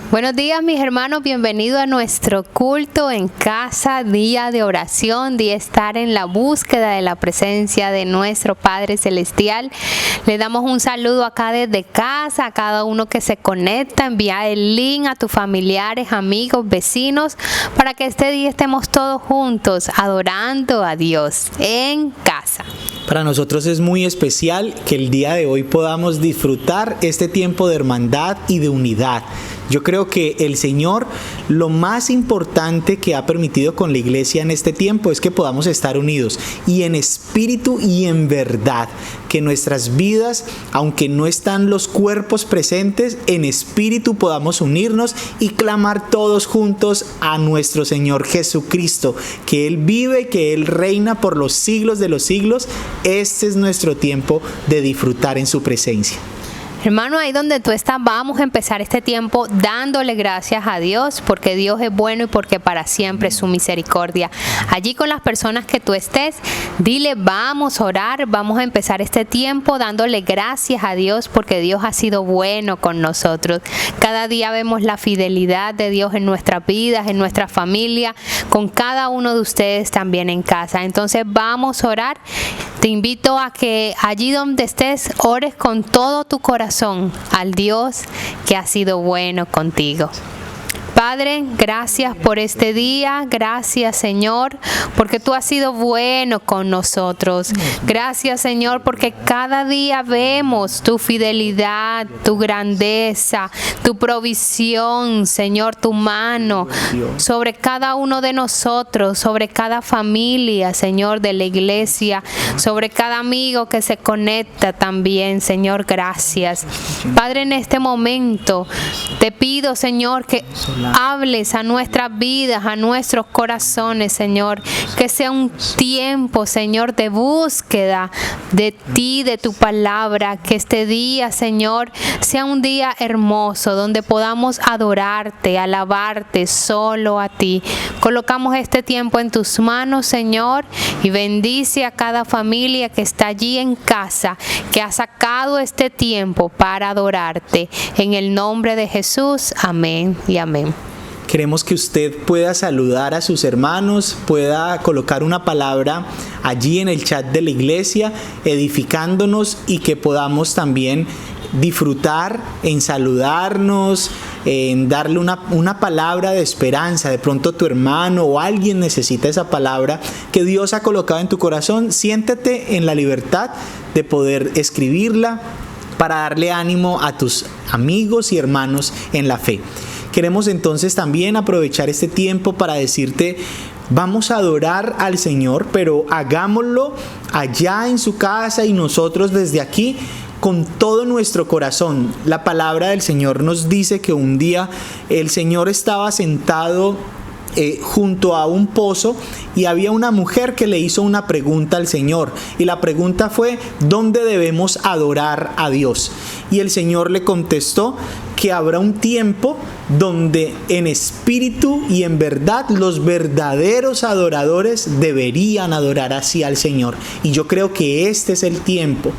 Buenos días, mis hermanos, bienvenidos a nuestro culto en casa, día de oración, día de estar en la búsqueda de la presencia de nuestro Padre Celestial. Le damos un saludo acá desde casa, a cada uno que se conecta, envía el link a tus familiares, amigos, vecinos, para que este día estemos todos juntos adorando a Dios en casa. Para nosotros es muy especial que el día de hoy podamos disfrutar este tiempo de hermandad y de unidad. Yo creo que el Señor, lo más importante que ha permitido con la iglesia en este tiempo es que podamos estar unidos y en espíritu y en verdad, que nuestras vidas, aunque no están los cuerpos presentes, en espíritu podamos unirnos y clamar todos juntos a nuestro Señor Jesucristo, que Él vive, que Él reina por los siglos de los siglos. Este es nuestro tiempo de disfrutar en su presencia. Hermano, ahí donde tú estás, vamos a empezar este tiempo dándole gracias a Dios, porque Dios es bueno y porque para siempre es su misericordia. Allí con las personas que tú estés, dile, vamos a orar, vamos a empezar este tiempo dándole gracias a Dios, porque Dios ha sido bueno con nosotros. Cada día vemos la fidelidad de Dios en nuestras vidas, en nuestra familia, con cada uno de ustedes también en casa. Entonces vamos a orar. Te invito a que allí donde estés, ores con todo tu corazón al Dios que ha sido bueno contigo. Padre, gracias por este día, gracias Señor, porque tú has sido bueno con nosotros. Gracias Señor, porque cada día vemos tu fidelidad, tu grandeza, tu provisión, Señor, tu mano sobre cada uno de nosotros, sobre cada familia, Señor, de la iglesia, sobre cada amigo que se conecta también, Señor, gracias. Padre, en este momento te pido, Señor, que hables a nuestras vidas, a nuestros corazones, Señor, que sea un tiempo, Señor, de búsqueda de ti, de tu palabra, que este día, Señor, sea un día hermoso, donde podamos adorarte, alabarte solo a ti. Colocamos este tiempo en tus manos, Señor, y bendice a cada familia que está allí en casa, que ha sacado este tiempo para adorarte. En el nombre de Jesús, amén y amén. Queremos que usted pueda saludar a sus hermanos, pueda colocar una palabra allí en el chat de la iglesia, edificándonos, y que podamos también disfrutar en saludarnos, en darle una palabra de esperanza. De pronto tu hermano o alguien necesita esa palabra que Dios ha colocado en tu corazón. Siéntate en la libertad de poder escribirla para darle ánimo a tus amigos y hermanos en la fe. Queremos entonces también aprovechar este tiempo para decirte, vamos a adorar al Señor, pero hagámoslo allá en su casa y nosotros desde aquí con todo nuestro corazón. La palabra del Señor nos dice que un día el Señor estaba sentado junto a un pozo y había una mujer que le hizo una pregunta al Señor, y la pregunta fue: ¿dónde debemos adorar a Dios? Y el Señor le contestó que habrá un tiempo donde en espíritu y en verdad los verdaderos adoradores deberían adorar así al Señor. Y yo creo que este es el tiempo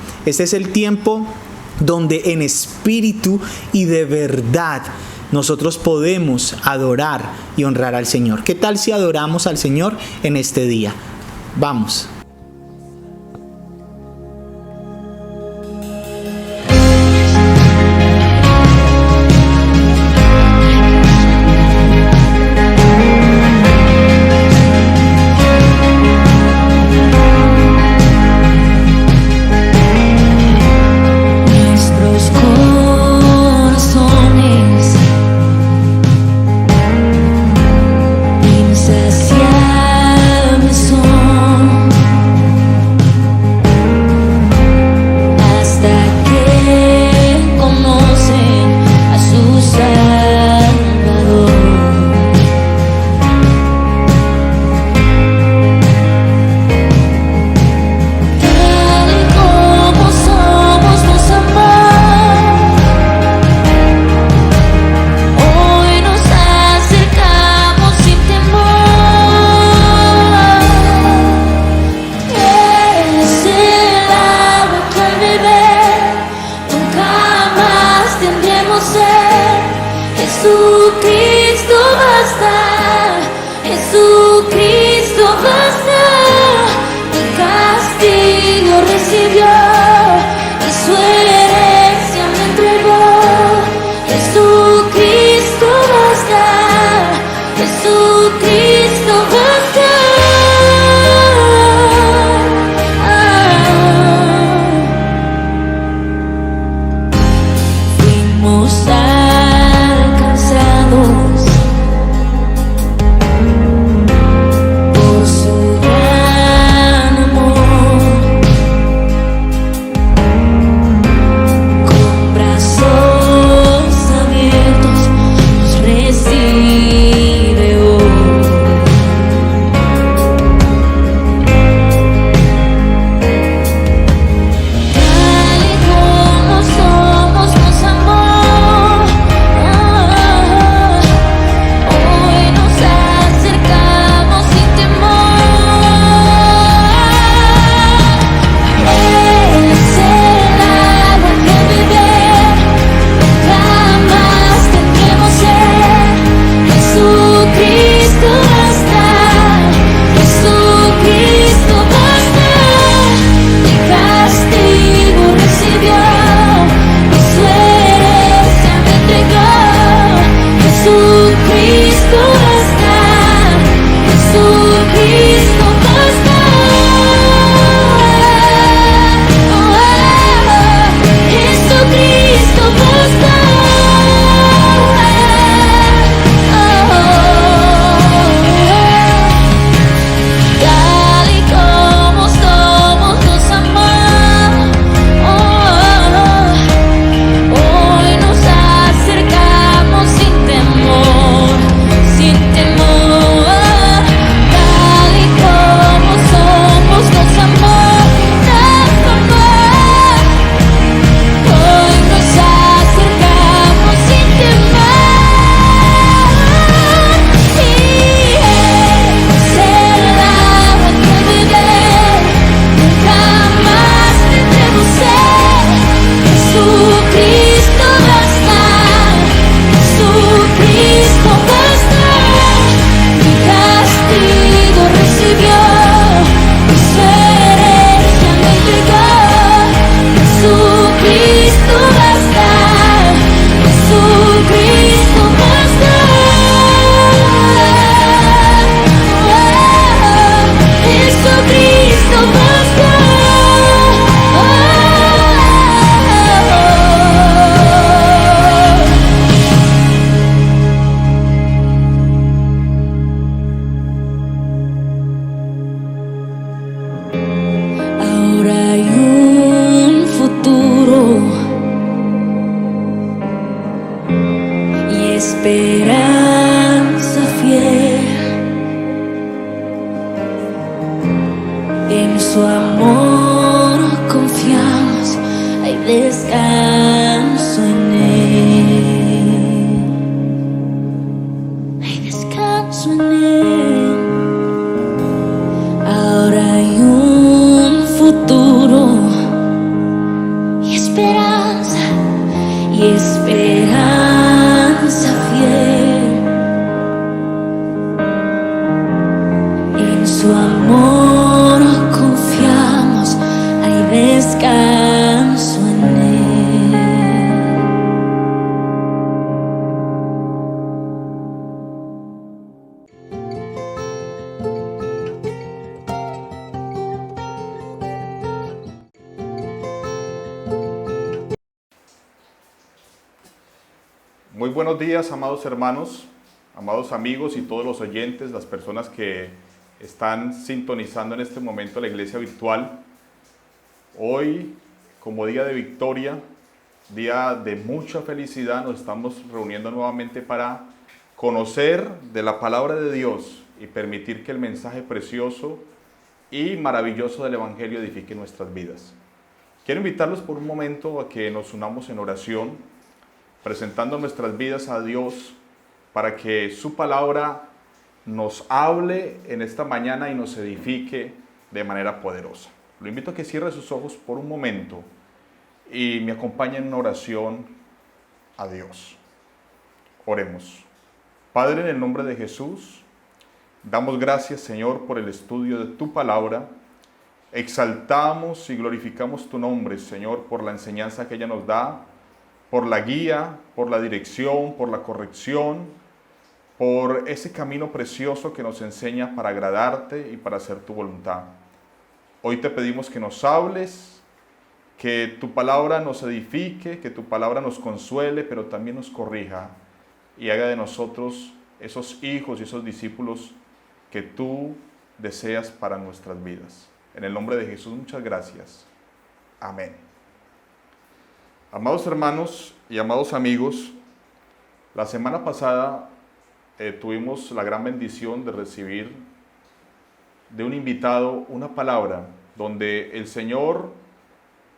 donde en espíritu y de verdad nosotros podemos adorar y honrar al Señor. ¿Qué tal si adoramos al Señor en este día? Vamos. Insaciables son descanso en Él. Hay descanso en Él. Ahora hay un futuro y esperanza fiel. En su amor confiamos, hay descanso en Él. Muy buenos días, amados hermanos, amados amigos y todos los oyentes, las personas que están sintonizando en este momento la iglesia virtual. Hoy, como día de victoria, día de mucha felicidad, nos estamos reuniendo nuevamente para conocer de la palabra de Dios y permitir que el mensaje precioso y maravilloso del Evangelio edifique nuestras vidas. Quiero invitarlos por un momento a que nos unamos en oración, presentando nuestras vidas a Dios para que su palabra nos hable en esta mañana y nos edifique de manera poderosa. Lo invito a que cierre sus ojos por un momento y me acompañe en una oración a Dios. Oremos. Padre, en el nombre de Jesús, damos gracias, Señor, por el estudio de tu palabra. Exaltamos y glorificamos tu nombre, Señor, por la enseñanza que ella nos da, por la guía, por la dirección, por la corrección, por ese camino precioso que nos enseña para agradarte y para hacer tu voluntad. Hoy te pedimos que nos hables, que tu palabra nos edifique, que tu palabra nos consuele, pero también nos corrija y haga de nosotros esos hijos y esos discípulos que tú deseas para nuestras vidas. En el nombre de Jesús, muchas gracias. Amén. Amados hermanos y amados amigos, la semana pasada tuvimos la gran bendición de recibir de un invitado una palabra donde el Señor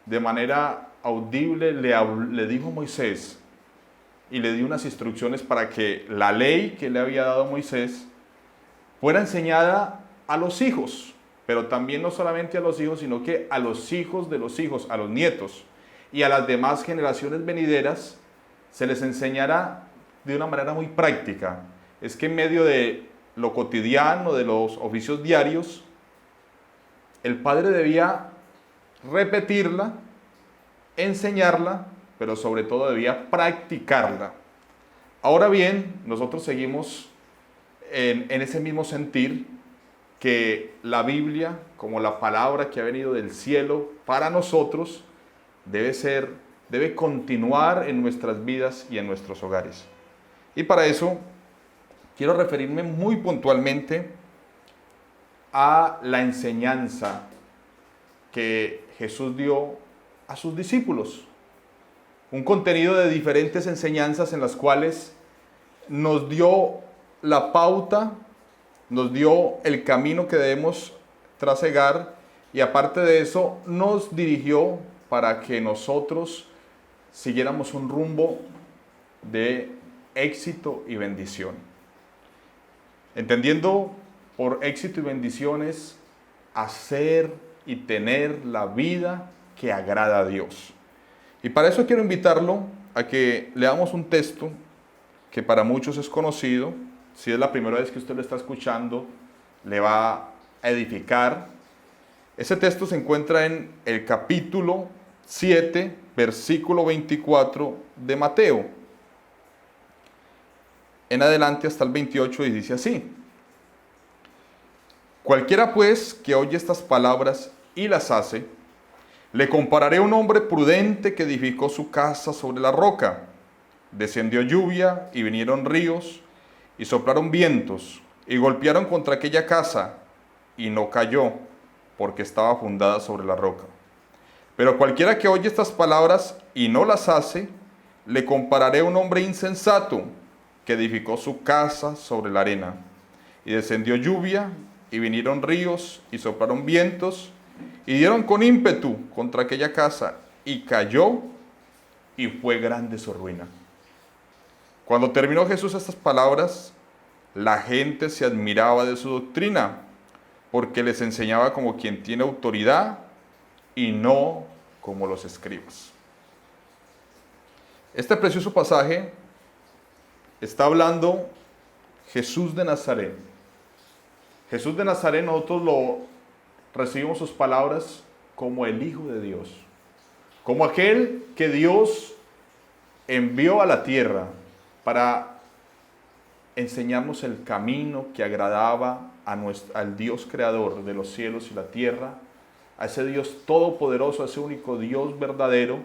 de manera audible le dijo a Moisés y le dio unas instrucciones para que la ley que le había dado a Moisés fuera enseñada a los hijos, pero también no solamente a los hijos, sino que a los hijos de los hijos, a los nietos y a las demás generaciones venideras se les enseñará de una manera muy práctica. Es que en medio de lo cotidiano, de los oficios diarios, el padre debía repetirla, enseñarla, pero sobre todo debía practicarla. Ahora bien, nosotros seguimos en ese mismo sentir que la Biblia, como la palabra que ha venido del cielo para nosotros, debe continuar en nuestras vidas y en nuestros hogares. Y para eso quiero referirme muy puntualmente a la enseñanza que Jesús dio a sus discípulos. Un contenido de diferentes enseñanzas en las cuales nos dio la pauta, nos dio el camino que debemos trasegar y aparte de eso nos dirigió para que nosotros siguiéramos un rumbo de éxito y bendición. Entendiendo por éxito y bendiciones, hacer y tener la vida que agrada a Dios. Y para eso quiero invitarlo a que leamos un texto que para muchos es conocido. Si es la primera vez que usted lo está escuchando, le va a edificar. Ese texto se encuentra en el capítulo 7, versículo 24 de Mateo. En adelante hasta el 28 y dice así: Cualquiera pues que oye estas palabras y las hace, le compararé a un hombre prudente que edificó su casa sobre la roca. Descendió lluvia y vinieron ríos y soplaron vientos y golpearon contra aquella casa y no cayó porque estaba fundada sobre la roca. Pero cualquiera que oye estas palabras y no las hace, le compararé a un hombre insensato que edificó su casa sobre la arena. Y descendió lluvia y vinieron ríos y soplaron vientos y dieron con ímpetu contra aquella casa y cayó, y fue grande su ruina. Cuando terminó Jesús estas palabras, la gente se admiraba de su doctrina, porque les enseñaba como quien tiene autoridad y no como los escribas. Este precioso pasaje está hablando Jesús de Nazaret. Jesús de Nazaret, nosotros recibimos sus palabras como el Hijo de Dios, como aquel que Dios envió a la tierra para enseñarnos el camino que agradaba al Dios creador de los cielos y la tierra, a ese Dios todopoderoso, a ese único Dios verdadero.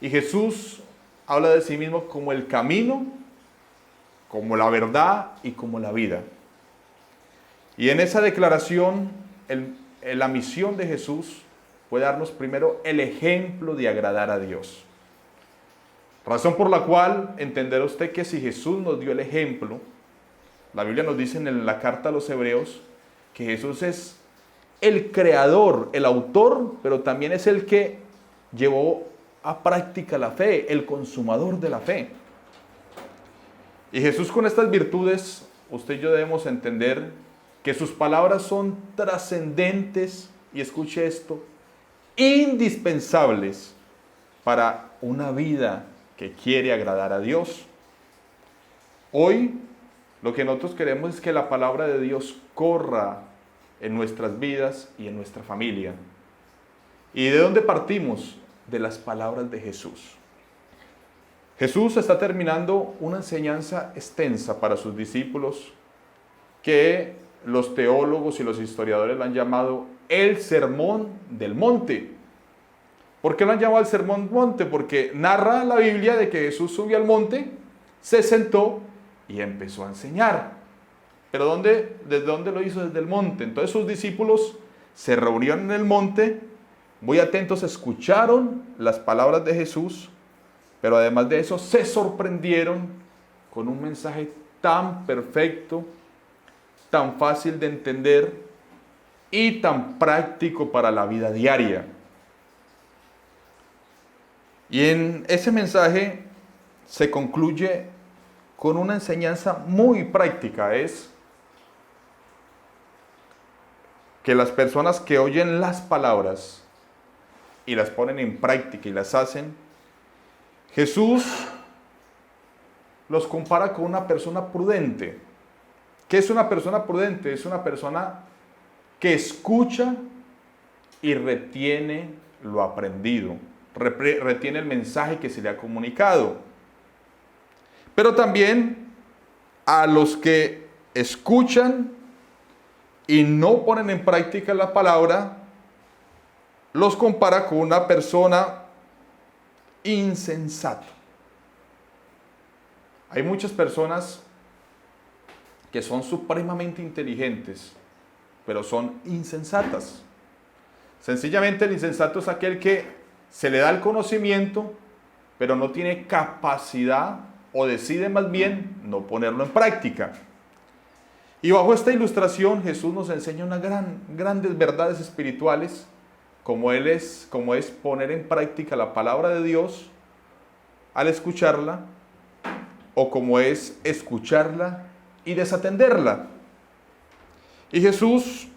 Y Jesús habla de sí mismo como el camino, como la verdad y como la vida. Y en esa declaración, la misión de Jesús fue darnos primero el ejemplo de agradar a Dios. Razón por la cual entenderá usted que si Jesús nos dio el ejemplo, la Biblia nos dice en la carta a los Hebreos que Jesús es el creador, el autor, pero también es el que llevó a práctica la fe, el consumador de la fe. Y Jesús, con estas virtudes, usted y yo debemos entender que sus palabras son trascendentes, y escuche esto, indispensables para una vida que quiere agradar a Dios. Hoy lo que nosotros queremos es que la palabra de Dios corra en nuestras vidas y en nuestra familia. ¿Y de dónde partimos? De las palabras de Jesús. Jesús está terminando una enseñanza extensa para sus discípulos que los teólogos y los historiadores lo han llamado el Sermón del Monte. ¿Por qué lo han llamado el Sermón del Monte? Porque narra la Biblia de que Jesús subió al monte, se sentó y empezó a enseñar. ¿Pero desde dónde lo hizo? Desde el monte. Entonces sus discípulos se reunieron en el monte, muy atentos, escucharon las palabras de Jesús, pero además de eso se sorprendieron con un mensaje tan perfecto, tan fácil de entender y tan práctico para la vida diaria. Y en ese mensaje se concluye con una enseñanza muy práctica, es que las personas que oyen las palabras y las ponen en práctica y las hacen, Jesús los compara con una persona prudente. ¿Qué es una persona prudente? Es una persona que escucha y retiene lo aprendido, retiene el mensaje que se le ha comunicado. Pero también a los que escuchan y no ponen en práctica la palabra, los compara con una persona insensata. Hay muchas personas que son supremamente inteligentes, pero son insensatas. Sencillamente el insensato es aquel que se le da el conocimiento, pero no tiene capacidad o decide más bien no ponerlo en práctica. Y bajo esta ilustración Jesús nos enseña unas grandes verdades espirituales, como es poner en práctica la palabra de Dios al escucharla, o como es escucharla y desatenderla. Y Jesús,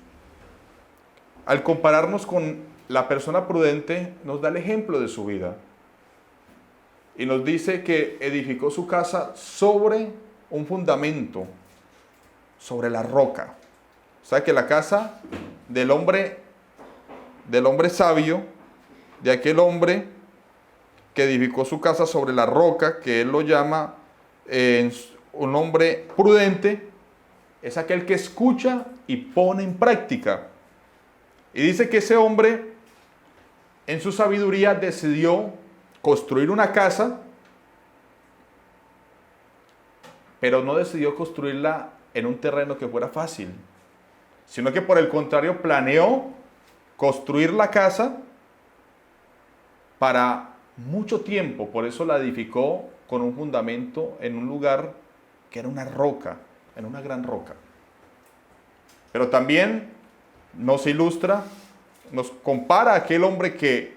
al compararnos con la persona prudente, nos da el ejemplo de su vida. Y nos dice que edificó su casa sobre un fundamento, sobre la roca. O sea que la casa del hombre sabio, de aquel hombre que edificó su casa sobre la roca, que él lo llama un hombre prudente, es aquel que escucha y pone en práctica. Y dice que ese hombre, en su sabiduría, decidió construir una casa, pero no decidió construirla en un terreno que fuera fácil, sino que por el contrario planeó construir la casa para mucho tiempo. Por eso la edificó con un fundamento en un lugar que era una roca, en una gran roca. Pero también nos ilustra, nos compara a aquel hombre que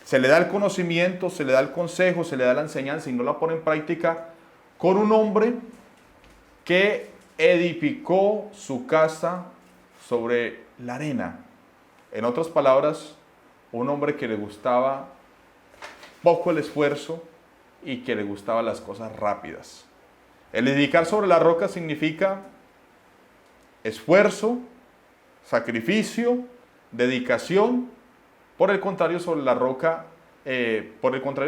se le da el conocimiento, se le da el consejo, se le da la enseñanza y no la pone en práctica, con un hombre que edificó su casa sobre la arena. En otras palabras, un hombre que le gustaba poco el esfuerzo y que le gustaban las cosas rápidas. El edificar sobre la roca significa esfuerzo, sacrificio, dedicación. Por el contrario, sobre la roca,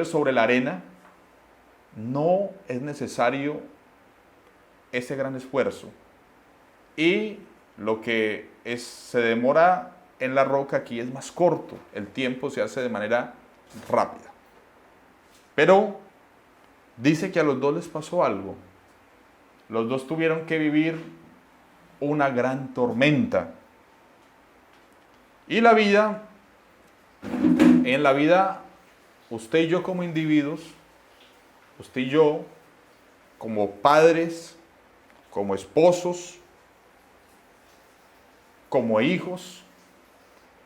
sobre la arena, no es necesario ese gran esfuerzo. Y lo que se demora en la roca aquí es más corto. El tiempo se hace de manera rápida. Pero dice que a los dos les pasó algo. Los dos tuvieron que vivir una gran tormenta. Y en la vida, usted y yo como individuos, usted y yo como padres, como esposos, como hijos,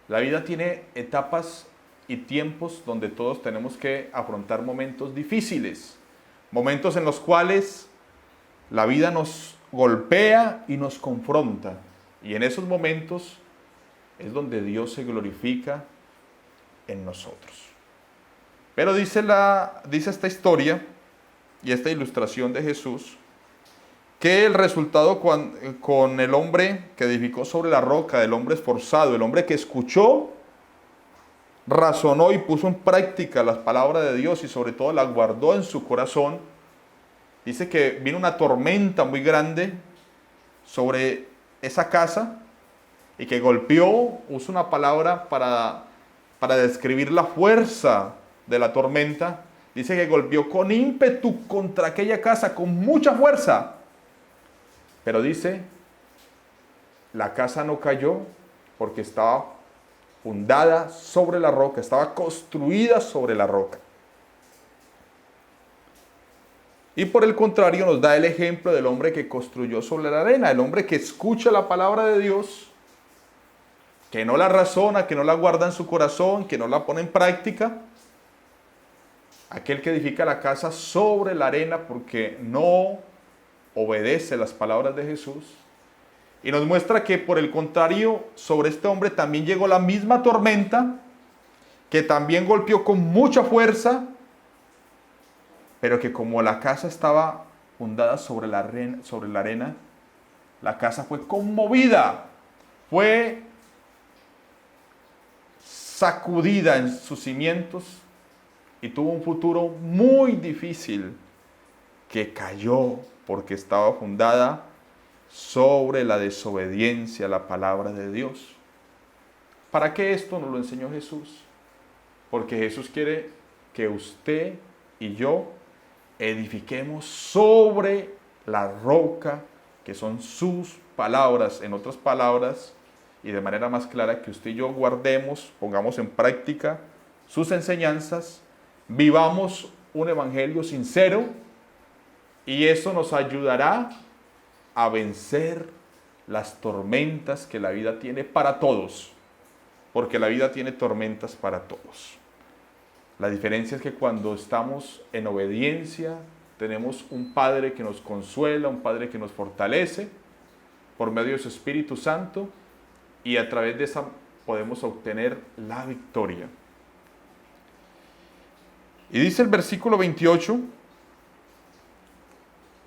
la vida tiene etapas y tiempos donde todos tenemos que afrontar momentos difíciles, momentos en los cuales la vida nos golpea y nos confronta. Y en esos momentos es donde Dios se glorifica en nosotros. Pero dice esta historia y esta ilustración de Jesús que el resultado con el hombre que edificó sobre la roca, el hombre esforzado, el hombre que escuchó, razonó y puso en práctica las palabras de Dios y sobre todo las guardó en su corazón, dice que vino una tormenta muy grande sobre esa casa y que golpeó, usa una palabra para describir la fuerza de la tormenta, dice que golpeó con ímpetu contra aquella casa, con mucha fuerza. Pero dice, la casa no cayó porque estaba fundada sobre la roca, estaba construida sobre la roca. Y por el contrario nos da el ejemplo del hombre que construyó sobre la arena, el hombre que escucha la palabra de Dios, que no la razona, que no la guarda en su corazón, que no la pone en práctica. Aquel que edifica la casa sobre la arena porque no obedece las palabras de Jesús. Y nos muestra que por el contrario, sobre este hombre también llegó la misma tormenta, que también golpeó con mucha fuerza, pero que como la casa estaba fundada sobre la arena, la casa fue conmovida, fue sacudida en sus cimientos y tuvo un futuro muy difícil, que cayó porque estaba fundada sobre la desobediencia a la palabra de Dios. ¿Para qué esto nos lo enseñó Jesús? Porque Jesús quiere que usted y yo edifiquemos sobre la roca, que son sus palabras, en otras palabras, y de manera más clara, que usted y yo guardemos, pongamos en práctica sus enseñanzas, vivamos un evangelio sincero, y eso nos ayudará a vencer las tormentas que la vida tiene para todos, porque la vida tiene tormentas para todos. La diferencia es que cuando estamos en obediencia, tenemos un Padre que nos consuela, un Padre que nos fortalece por medio de su Espíritu Santo, y a través de esa podemos obtener la victoria. Y dice el versículo 28,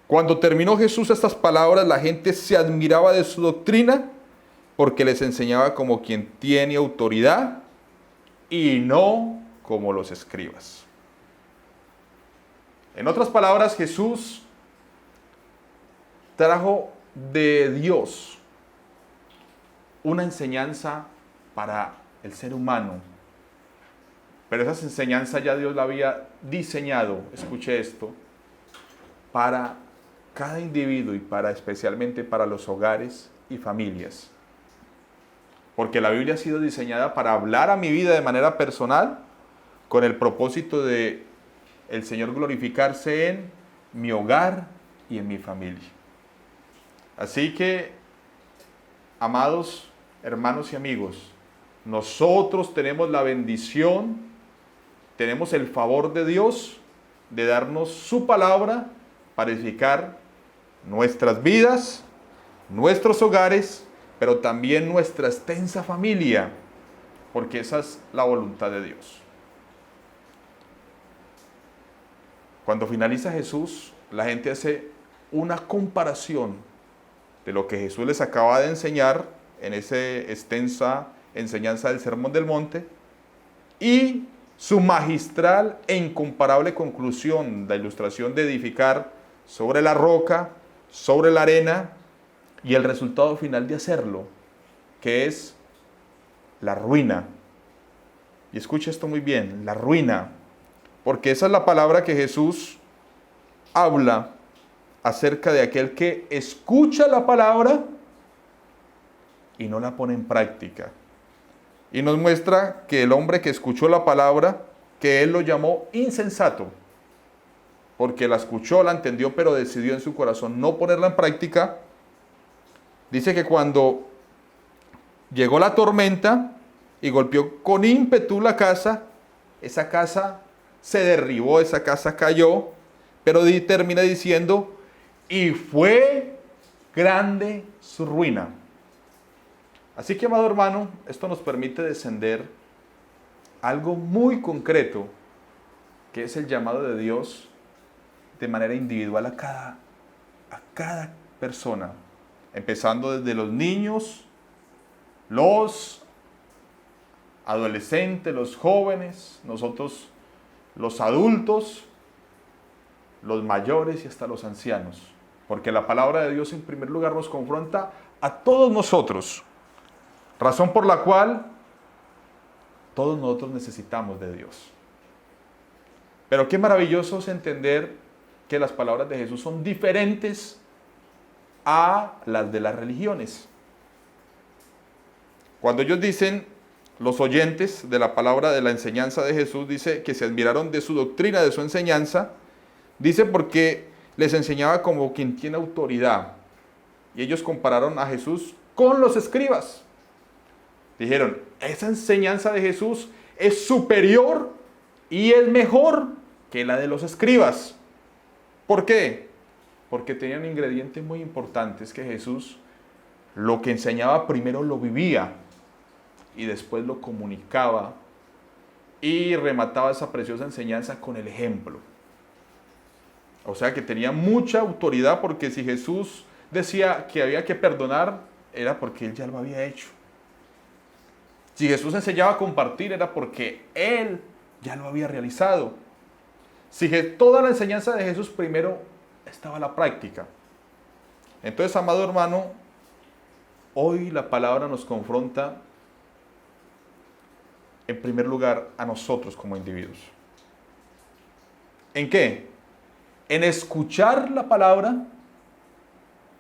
cuando terminó Jesús estas palabras, la gente se admiraba de su doctrina, porque les enseñaba como quien tiene autoridad y no como los escribas. En otras palabras, Jesús trajo de Dios una enseñanza para el ser humano. Pero esa enseñanza ya Dios la había diseñado, escuche esto, para cada individuo y especialmente para los hogares y familias. Porque la Biblia ha sido diseñada para hablar a mi vida de manera personal, con el propósito de el Señor glorificarse en mi hogar y en mi familia. Así que, amados hermanos y amigos, nosotros tenemos la bendición tenemos el favor de Dios de darnos su palabra para edificar nuestras vidas, nuestros hogares, pero también nuestra extensa familia, porque esa es la voluntad de Dios. Cuando finaliza Jesús, la gente hace una comparación de lo que Jesús les acaba de enseñar en esa extensa enseñanza del Sermón del Monte y su magistral e incomparable conclusión, la ilustración de edificar sobre la roca, sobre la arena, y el resultado final de hacerlo, que es la ruina. Y escucha esto muy bien, la ruina, porque esa es la palabra que Jesús habla acerca de aquel que escucha la palabra y no la pone en práctica. Y nos muestra que el hombre que escuchó la palabra, que él lo llamó insensato, porque la escuchó, la entendió, pero decidió en su corazón no ponerla en práctica. Dice que cuando llegó la tormenta y golpeó con ímpetu la casa, esa casa se derribó, esa casa cayó, pero termina diciendo, y fue grande su ruina. Así que, amado hermano, esto nos permite descender a algo muy concreto, que es el llamado de Dios de manera individual a cada persona, empezando desde los niños, los adolescentes, los jóvenes, nosotros los adultos, los mayores y hasta los ancianos. Porque la palabra de Dios en primer lugar nos confronta a todos nosotros, razón por la cual todos nosotros necesitamos de Dios. Pero qué maravilloso es entender que las palabras de Jesús son diferentes a las de las religiones. Cuando ellos dicen, los oyentes de la palabra de la enseñanza de Jesús, dice que se admiraron de su doctrina, de su enseñanza, dice porque les enseñaba como quien tiene autoridad. Y ellos compararon a Jesús con los escribas. Dijeron, esa enseñanza de Jesús es superior y es mejor que la de los escribas. ¿Por qué? Porque tenía un ingrediente muy importante, es que Jesús lo que enseñaba primero lo vivía y después lo comunicaba y remataba esa preciosa enseñanza con el ejemplo. O sea que tenía mucha autoridad, porque si Jesús decía que había que perdonar, era porque Él ya lo había hecho. Si Jesús enseñaba a compartir, era porque Él ya lo había realizado. Si toda la enseñanza de Jesús primero estaba la práctica. Entonces, amado hermano, hoy la palabra nos confronta en primer lugar a nosotros como individuos. ¿En qué? En escuchar la palabra,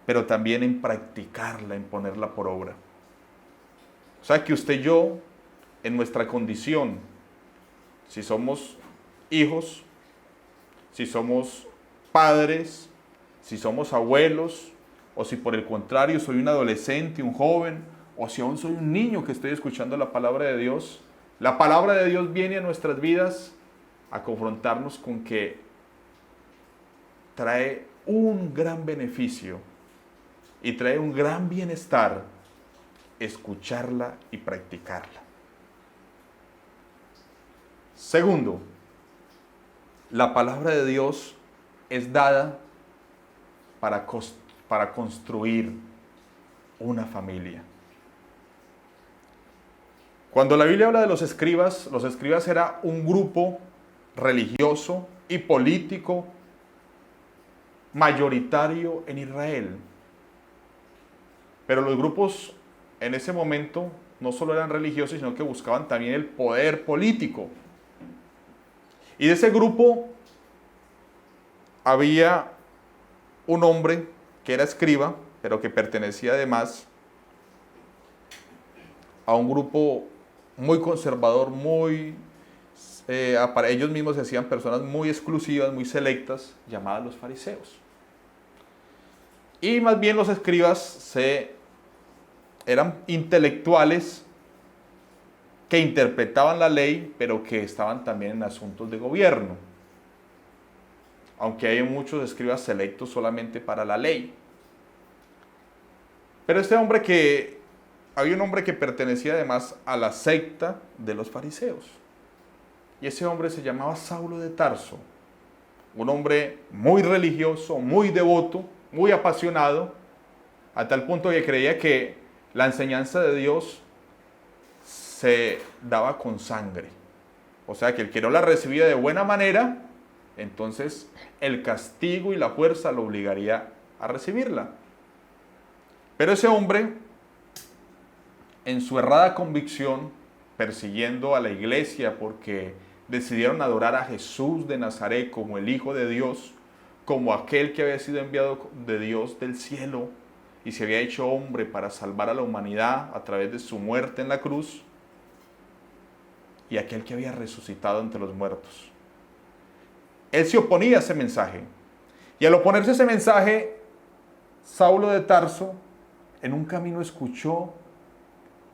pero también en practicarla, en ponerla por obra. O sea que usted y yo, en nuestra condición, si somos hijos, si somos padres, si somos abuelos, o si por el contrario soy un adolescente, un joven, o si aún soy un niño que estoy escuchando la palabra de Dios, la palabra de Dios viene a nuestras vidas a confrontarnos con que trae un gran beneficio y trae un gran bienestar escucharla y practicarla. Segundo, la palabra de Dios es dada para construir una familia. Cuando la Biblia habla de los escribas era un grupo religioso y político mayoritario en Israel. Pero los grupos en ese momento no solo eran religiosos, sino que buscaban también el poder político. Y de ese grupo había un hombre que era escriba, pero que pertenecía además a un grupo muy conservador, para ellos mismos se hacían personas muy exclusivas, muy selectas, llamadas los fariseos. Y más bien los escribas eran intelectuales que interpretaban la ley, pero que estaban también en asuntos de gobierno. Aunque hay muchos escribas selectos solamente para la ley. Pero había un hombre que pertenecía además a la secta de los fariseos. Y ese hombre se llamaba Saulo de Tarso. Un hombre muy religioso, muy devoto, muy apasionado, a tal punto que creía que la enseñanza de Dios se daba con sangre. O sea, que el que no la recibía de buena manera, entonces el castigo y la fuerza lo obligaría a recibirla. Pero ese hombre, en su errada convicción, persiguiendo a la iglesia porque decidieron adorar a Jesús de Nazaret como el Hijo de Dios, como aquel que había sido enviado de Dios del cielo y se había hecho hombre para salvar a la humanidad a través de su muerte en la cruz, y aquel que había resucitado entre los muertos. Él se oponía a ese mensaje. Y al oponerse a ese mensaje, Saulo de Tarso en un camino escuchó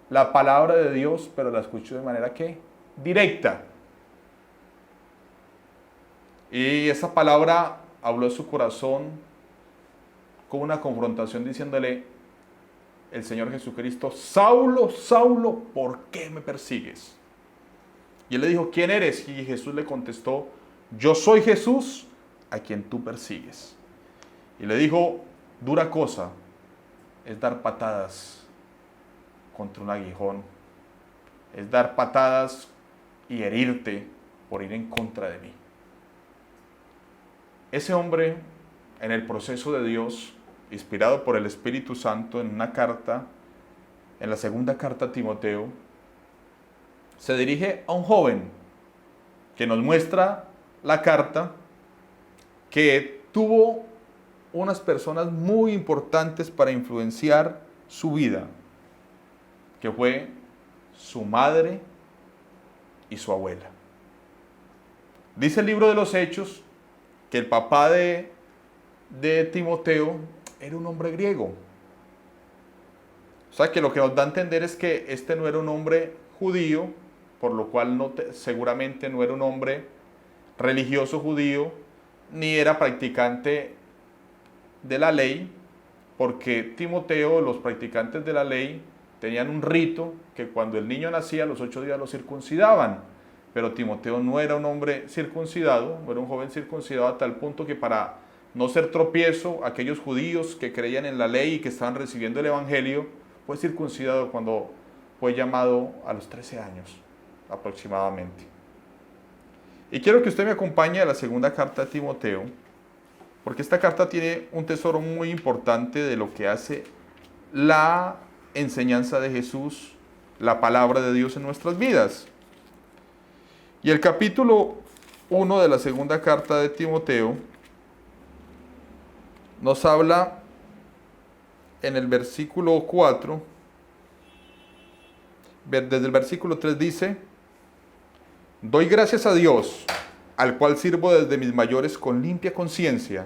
la palabra de Dios, pero la escuchó de manera que directa. Y esa palabra habló de su corazón con una confrontación diciéndole el Señor Jesucristo: Saulo, Saulo, ¿por qué me persigues? Y él le dijo: ¿quién eres? Y Jesús le contestó: yo soy Jesús a quien tú persigues. Y le dijo: dura cosa es dar patadas contra un aguijón, es dar patadas y herirte por ir en contra de mí. Ese hombre, en el proceso de Dios, inspirado por el Espíritu Santo, en una carta, en la segunda carta a Timoteo, se dirige a un joven que nos muestra la carta, que tuvo unas personas muy importantes para influenciar su vida, que fue su madre y su abuela. Dice el libro de los Hechos que el papá de Timoteo era un hombre griego. O sea que lo que nos da a entender es que este no era un hombre judío, por lo cual seguramente no era un hombre religioso judío, ni era practicante de la ley, porque Timoteo, los practicantes de la ley, tenían un rito que cuando el niño nacía, a los 8 días lo circuncidaban. Pero Timoteo no era un hombre circuncidado, no era un joven circuncidado, a tal punto que para no ser tropiezo, aquellos judíos que creían en la ley y que estaban recibiendo el evangelio, fue circuncidado cuando fue llamado a los 13 años aproximadamente. Y quiero que usted me acompañe a la segunda carta de Timoteo, porque esta carta tiene un tesoro muy importante de lo que hace la enseñanza de Jesús, la palabra de Dios en nuestras vidas. Y el capítulo 1 de la segunda carta de Timoteo nos habla en el versículo 4, desde el versículo 3 dice: doy gracias a Dios, al cual sirvo desde mis mayores con limpia conciencia,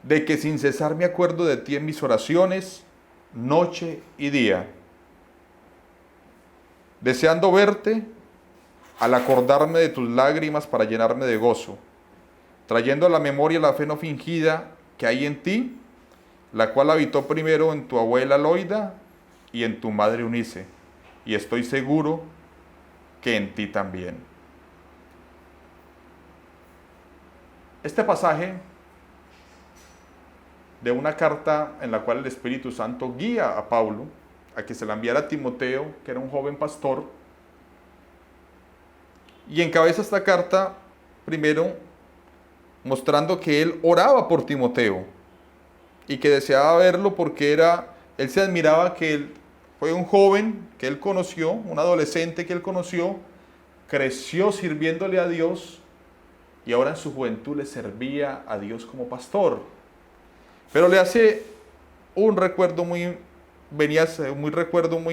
de que sin cesar me acuerdo de ti en mis oraciones, noche y día, deseando verte al acordarme de tus lágrimas para llenarme de gozo, trayendo a la memoria la fe no fingida que hay en ti, la cual habitó primero en tu abuela Loida y en tu madre Eunice, y estoy seguro que en ti también. Este pasaje de una carta en la cual el Espíritu Santo guía a Pablo a que se la enviara a Timoteo, que era un joven pastor, y encabeza esta carta primero mostrando que él oraba por Timoteo y que deseaba verlo porque él se admiraba que él fue un joven que él conoció, un adolescente que él conoció, creció sirviéndole a Dios y ahora en su juventud le servía a Dios como pastor. Pero le hace un recuerdo muy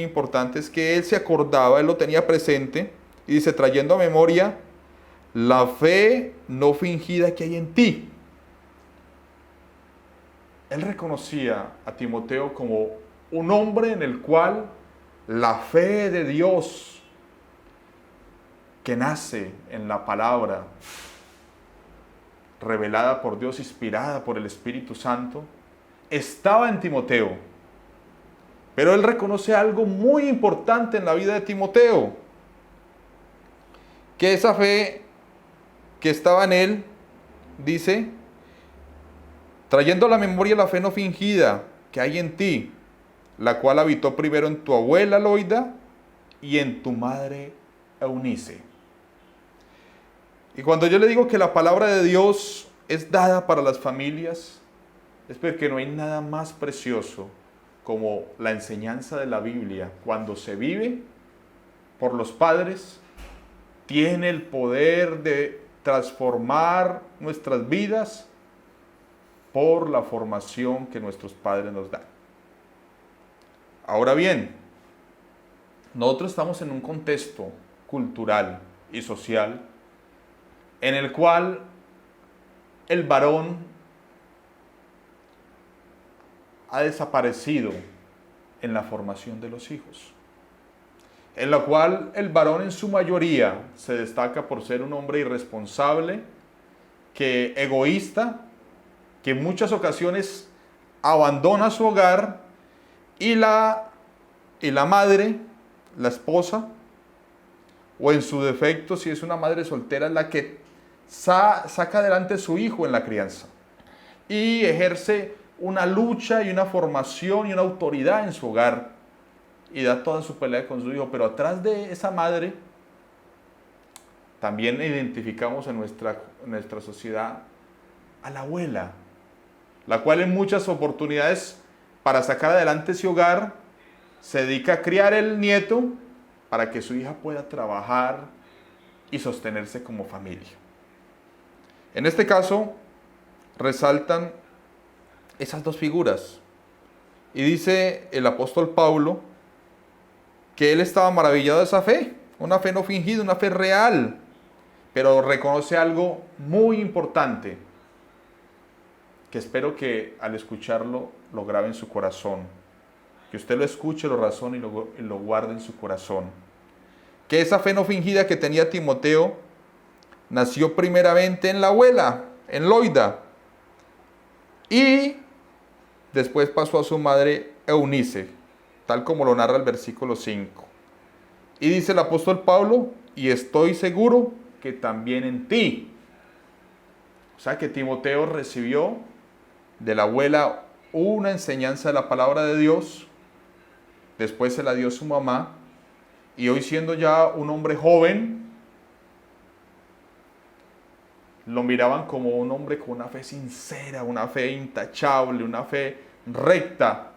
importante, es que él se acordaba, él lo tenía presente, y dice, trayendo a memoria la fe no fingida que hay en ti. Él reconocía a Timoteo como un hombre en el cual la fe de Dios que nace en la palabra revelada por Dios, inspirada por el Espíritu Santo, estaba en Timoteo. Pero él reconoce algo muy importante en la vida de Timoteo, que esa fe que estaba en él, dice, trayendo a la memoria la fe no fingida que hay en ti, la cual habitó primero en tu abuela Loida y en tu madre Eunice. Y cuando yo le digo que la palabra de Dios es dada para las familias, es porque no hay nada más precioso como la enseñanza de la Biblia. Cuando se vive por los padres, tiene el poder de transformar nuestras vidas por la formación que nuestros padres nos dan. Ahora bien, nosotros estamos en un contexto cultural y social en el cual el varón ha desaparecido en la formación de los hijos, en la cual el varón en su mayoría se destaca por ser un hombre irresponsable, que egoísta, que en muchas ocasiones abandona su hogar, y la madre, la esposa, o en su defecto, si es una madre soltera, es la que saca adelante a su hijo en la crianza y ejerce una lucha y una formación y una autoridad en su hogar y da toda su pelea con su hijo. Pero atrás de esa madre también identificamos en nuestra sociedad a la abuela, la cual en muchas oportunidades, para sacar adelante ese hogar, se dedica a criar el nieto para que su hija pueda trabajar y sostenerse como familia. En este caso, resaltan esas dos figuras. Y dice el apóstol Pablo que él estaba maravillado de esa fe, una fe no fingida, una fe real, pero reconoce algo muy importante, que espero que al escucharlo lo grabe en su corazón, que usted lo escuche, lo razone y lo guarde en su corazón. Que esa fe no fingida que tenía Timoteo nació primeramente en la abuela, en Loida, y después pasó a su madre Eunice, tal como lo narra el versículo 5. Y dice el apóstol Pablo, y estoy seguro que también en ti. O sea que Timoteo recibió de la abuela una enseñanza de la palabra de Dios, después se la dio su mamá, y hoy siendo ya un hombre joven, lo miraban como un hombre con una fe sincera, una fe intachable, una fe recta,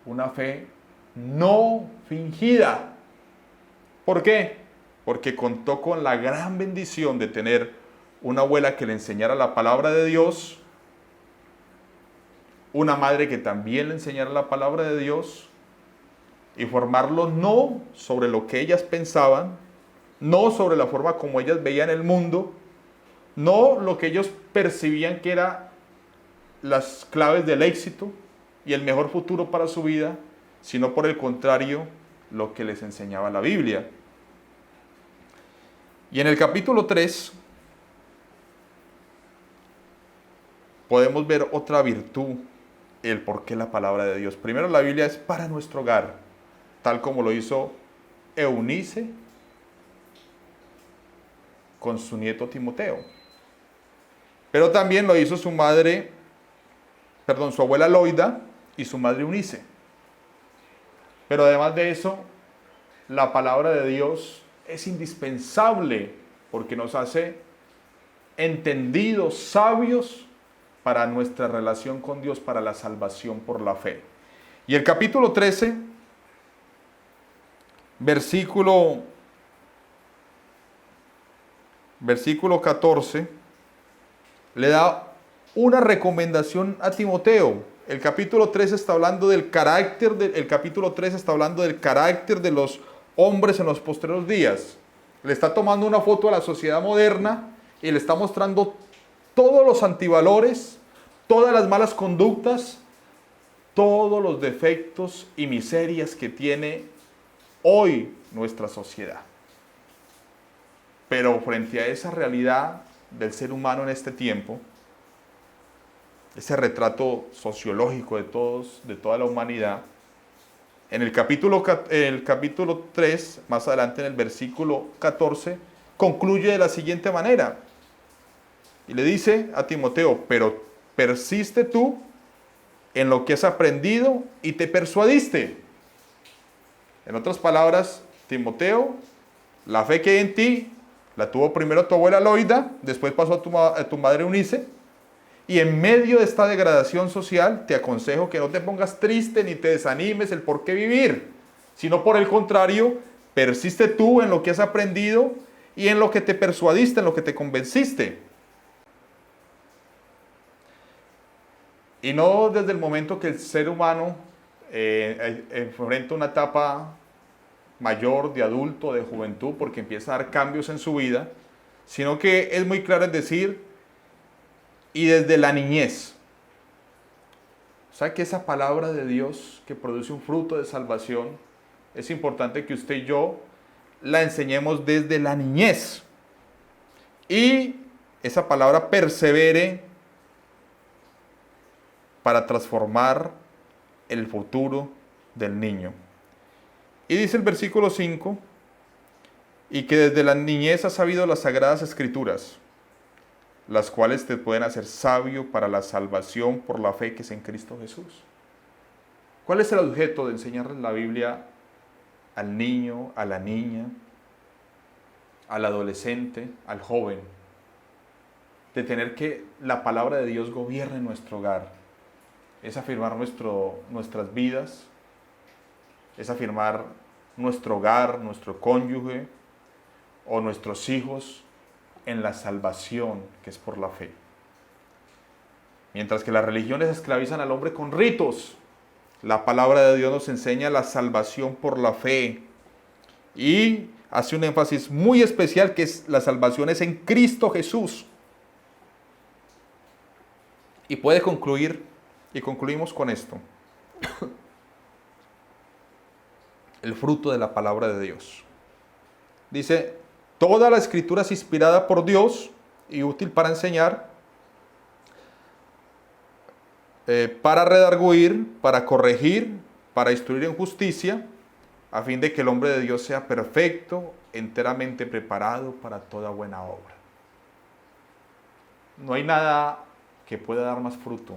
una fe no fingida. ¿Por qué? Porque contó con la gran bendición de tener una abuela que le enseñara la palabra de Dios, una madre que también le enseñara la palabra de Dios, y formarlo no sobre lo que ellas pensaban, no sobre la forma como ellas veían el mundo, no lo que ellos percibían que eran las claves del éxito y el mejor futuro para su vida, sino por el contrario, lo que les enseñaba la Biblia. Y en el capítulo 3 podemos ver otra virtud, el por qué la palabra de Dios. Primero, la Biblia es para nuestro hogar, tal como lo hizo Eunice con su nieto Timoteo. Pero también lo hizo su abuela Loida y su madre Eunice. Pero además de eso, la palabra de Dios es indispensable porque nos hace entendidos, sabios para nuestra relación con Dios, para la salvación por la fe. Y el capítulo 13, versículo 14, le da una recomendación a Timoteo. El capítulo 3 está hablando del carácter de los hombres en los postreros días. Le está tomando una foto a la sociedad moderna y le está mostrando todos los antivalores, todas las malas conductas, todos los defectos y miserias que tiene hoy nuestra sociedad. Pero frente a esa realidad del ser humano en este tiempo, ese retrato sociológico de todos, de toda la humanidad, en el capítulo 3, más adelante en el versículo 14, concluye de la siguiente manera. Y le dice a Timoteo, pero persiste tú en lo que has aprendido y te persuadiste. En otras palabras, Timoteo, la fe que hay en ti, la tuvo primero tu abuela Loida, después pasó a tu madre Eunice, y en medio de esta degradación social te aconsejo que no te pongas triste ni te desanimes el por qué vivir, sino por el contrario, persiste tú en lo que has aprendido y en lo que te persuadiste, en lo que te convenciste. Y no desde el momento que el ser humano enfrenta una etapa mayor, de adulto, de juventud, porque empieza a dar cambios en su vida, sino que es muy claro en decir, y desde la niñez. O sea que esa palabra de Dios que produce un fruto de salvación, es importante que usted y yo la enseñemos desde la niñez. Y esa palabra persevere para transformar el futuro del niño. Y dice el versículo 5, y que desde la niñez has sabido las sagradas escrituras, las cuales te pueden hacer sabio para la salvación por la fe que es en Cristo Jesús. ¿Cuál es el objeto de enseñarles la Biblia al niño, a la niña, al adolescente, al joven? De tener que la palabra de Dios gobierne nuestro hogar. Es afirmar nuestras vidas, es afirmar nuestro hogar, nuestro cónyuge o nuestros hijos en la salvación que es por la fe. Mientras que las religiones esclavizan al hombre con ritos, la palabra de Dios nos enseña la salvación por la fe y hace un énfasis muy especial que es la salvación es en Cristo Jesús. Y puede concluir, y concluimos con esto. El fruto de la palabra de Dios. Dice, toda la escritura es inspirada por Dios y útil para enseñar, para redarguir, para corregir, para instruir en justicia, a fin de que el hombre de Dios sea perfecto, enteramente preparado para toda buena obra. No hay nada que pueda dar más fruto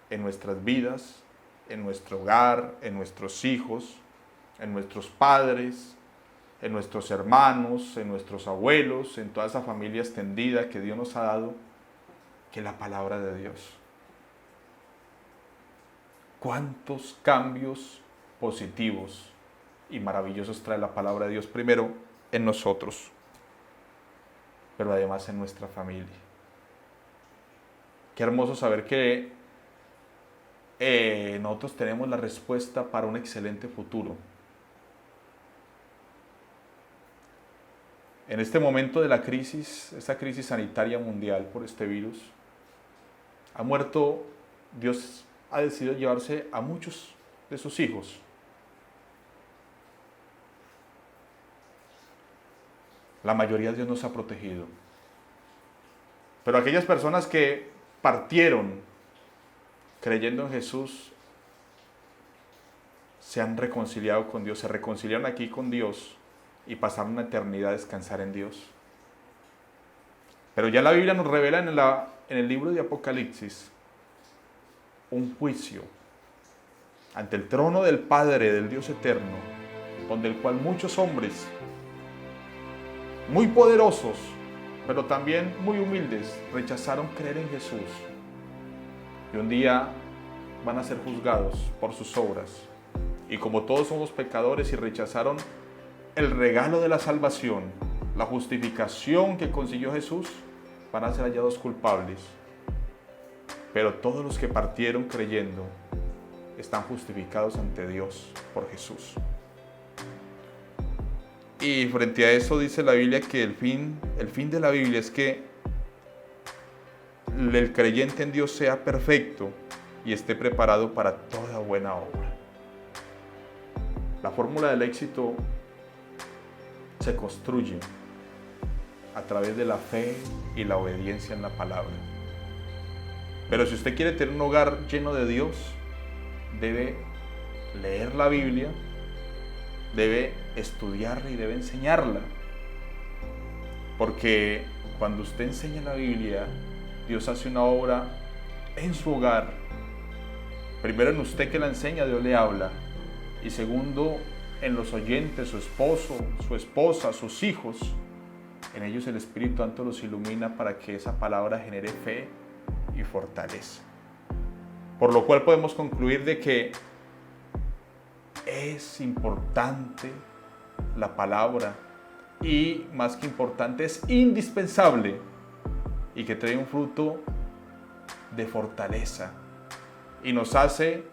en nuestras vidas, en nuestro hogar, en nuestros hijos, en nuestros padres, en nuestros hermanos, en nuestros abuelos, en toda esa familia extendida que Dios nos ha dado, que la palabra de Dios. ¿Cuántos cambios positivos y maravillosos trae la palabra de Dios? Primero, en nosotros, pero además en nuestra familia. Qué hermoso saber que nosotros tenemos la respuesta para un excelente futuro. En este momento de la crisis, esta crisis sanitaria mundial por este virus, Dios ha decidido llevarse a muchos de sus hijos. La mayoría de Dios nos ha protegido. Pero aquellas personas que partieron creyendo en Jesús, se han reconciliado con Dios, se reconciliaron aquí con Dios y pasaron una eternidad a descansar en Dios. Pero ya la Biblia nos revela en el libro de Apocalipsis un juicio ante el trono del Padre, del Dios eterno, donde el cual muchos hombres muy poderosos, pero también muy humildes, rechazaron creer en Jesús. Y un día van a ser juzgados por sus obras. Y como todos somos pecadores y rechazaron el regalo de la salvación, la justificación que consiguió Jesús, van a ser hallados culpables. Pero todos los que partieron creyendo están justificados ante Dios por Jesús. Y frente a eso dice la Biblia que el fin de la Biblia es que el creyente en Dios sea perfecto y esté preparado para toda buena obra. La fórmula del éxito se construye a través de la fe y la obediencia en la palabra. Pero si usted quiere tener un hogar lleno de Dios, debe leer la Biblia, debe estudiarla y debe enseñarla. Porque cuando usted enseña la Biblia, Dios hace una obra en su hogar. Primero en usted que la enseña, Dios le habla. Y segundo, en los oyentes, su esposo, su esposa, sus hijos. En ellos el Espíritu Santo los ilumina para que esa palabra genere fe y fortaleza. Por lo cual podemos concluir de que es importante la palabra y más que importante es indispensable y que trae un fruto de fortaleza y nos hace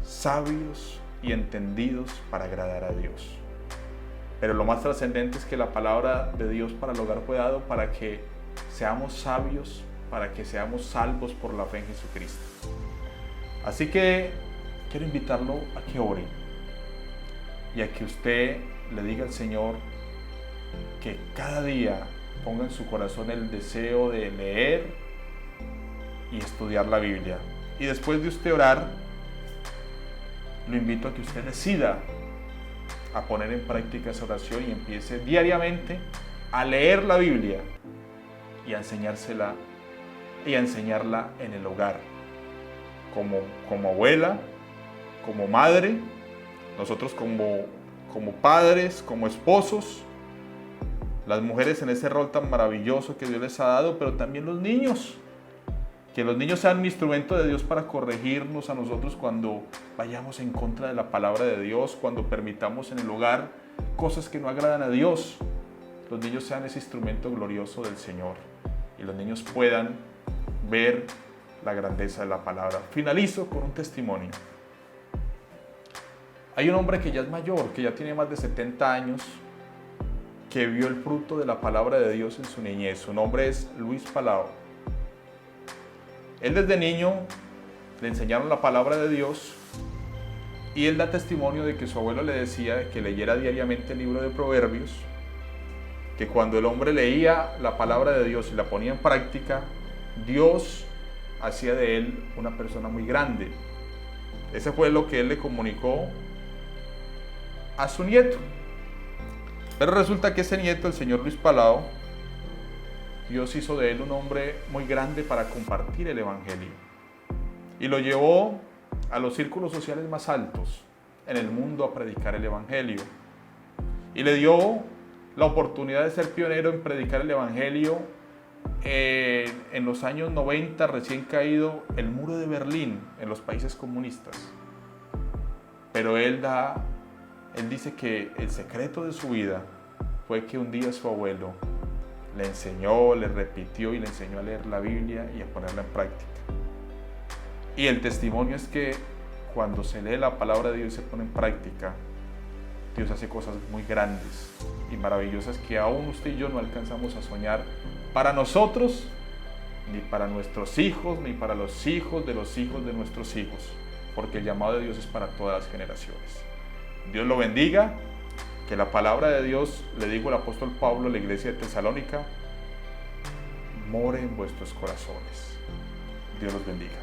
sabios y entendidos para agradar a Dios. Pero lo más trascendente es que la palabra de Dios para el hogar fue dado para que seamos sabios, para que seamos salvos por la fe en Jesucristo. Así que quiero invitarlo a que ore y a que usted le diga al Señor que cada día ponga en su corazón el deseo de leer y estudiar la Biblia. Y después de usted orar, lo invito a que usted decida a poner en práctica esa oración y empiece diariamente a leer la Biblia y a enseñársela y a enseñarla en el hogar, como abuela, como madre, nosotros como padres, como esposos, las mujeres en ese rol tan maravilloso que Dios les ha dado, pero también los niños. Que los niños sean un instrumento de Dios para corregirnos a nosotros cuando vayamos en contra de la palabra de Dios, cuando permitamos en el hogar cosas que no agradan a Dios. Los niños sean ese instrumento glorioso del Señor y los niños puedan ver la grandeza de la palabra. Finalizo con un testimonio. Hay un hombre que ya es mayor, que ya tiene más de 70 años, que vio el fruto de la palabra de Dios en su niñez. Su nombre es Luis Palao. Él desde niño le enseñaron la palabra de Dios y él da testimonio de que su abuelo le decía que leyera diariamente el libro de Proverbios, que cuando el hombre leía la palabra de Dios y la ponía en práctica, Dios hacía de él una persona muy grande. Ese fue lo que él le comunicó a su nieto. Pero resulta que ese nieto, el señor Luis Palao, Dios hizo de él un hombre muy grande para compartir el Evangelio. Y lo llevó a los círculos sociales más altos en el mundo a predicar el Evangelio. Y le dio la oportunidad de ser pionero en predicar el Evangelio en los años 90, recién caído el muro de Berlín en los países comunistas. Pero él dice que el secreto de su vida fue que un día su abuelo le enseñó, le repitió y le enseñó a leer la Biblia y a ponerla en práctica. Y el testimonio es que cuando se lee la palabra de Dios y se pone en práctica, Dios hace cosas muy grandes y maravillosas que aún usted y yo no alcanzamos a soñar para nosotros, ni para nuestros hijos, ni para los hijos de nuestros hijos, porque el llamado de Dios es para todas las generaciones. Dios lo bendiga, que la palabra de Dios, le dijo el apóstol Pablo a la iglesia de Tesalónica, more en vuestros corazones. Dios los bendiga.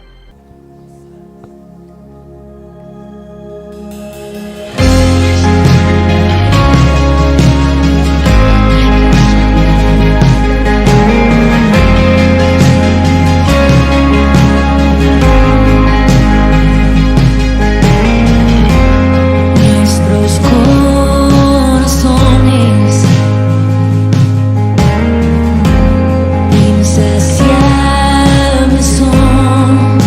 Insaciables son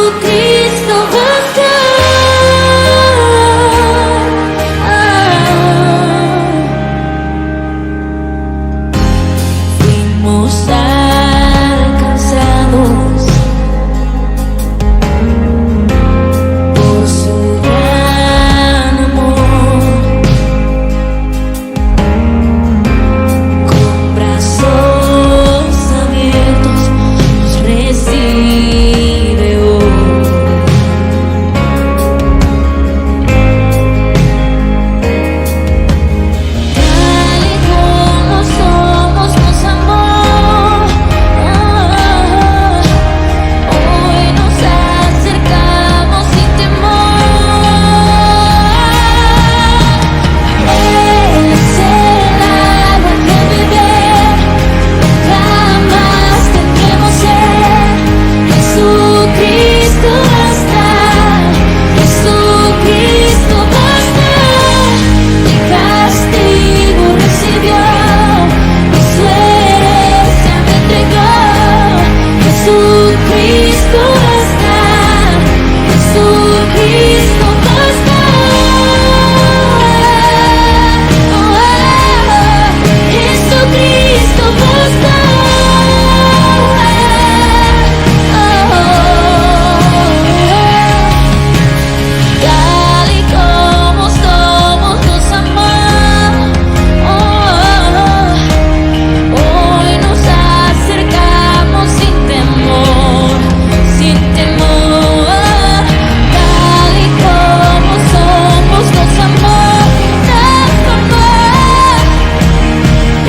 Jesucristo basta. Fuimos alcanzados por su gran amor, con brazos abiertos nos recibe hoy. Tal y como somos nos amó, hoy nos acercamos sin temor. Él es el agua que beber, jamás tendremos sed. Jesucristo basta, Jesucristo basta. Mi castigo recibió, y su herencia me entregó. Jesucristo basta, Jesucristo basta. Jesucristo basta. Tal y como somos nos amó, hoy nos acercamos sin temor, sin temor. Tal y como somos nos amó,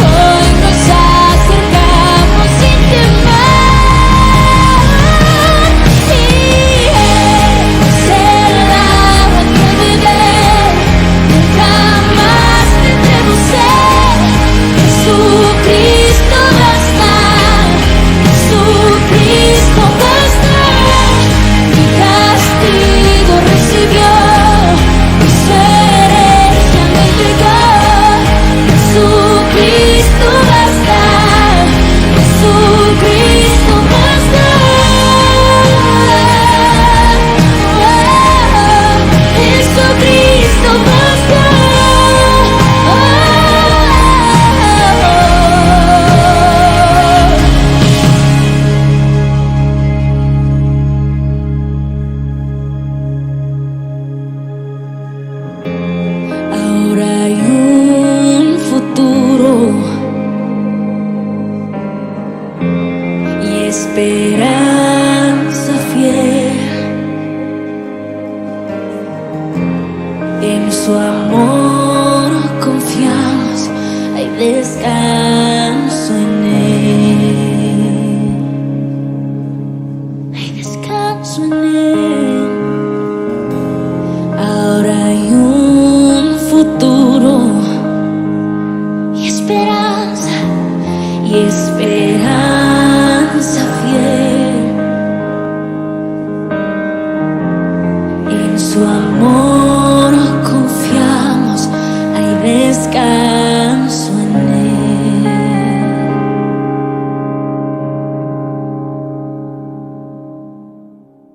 hoy nos acercamos sin temor. Y Él es el agua que beber, jamás tendremos sed. Jesucristo basta, Jesucristo basta. Mi castigo recibió, y su herencia me entregó. Jesucristo basta, Jesucristo basta. Jesucristo basta. Ahora hay un futuro y esperanza fiel. En su amor confiamos, hay descanso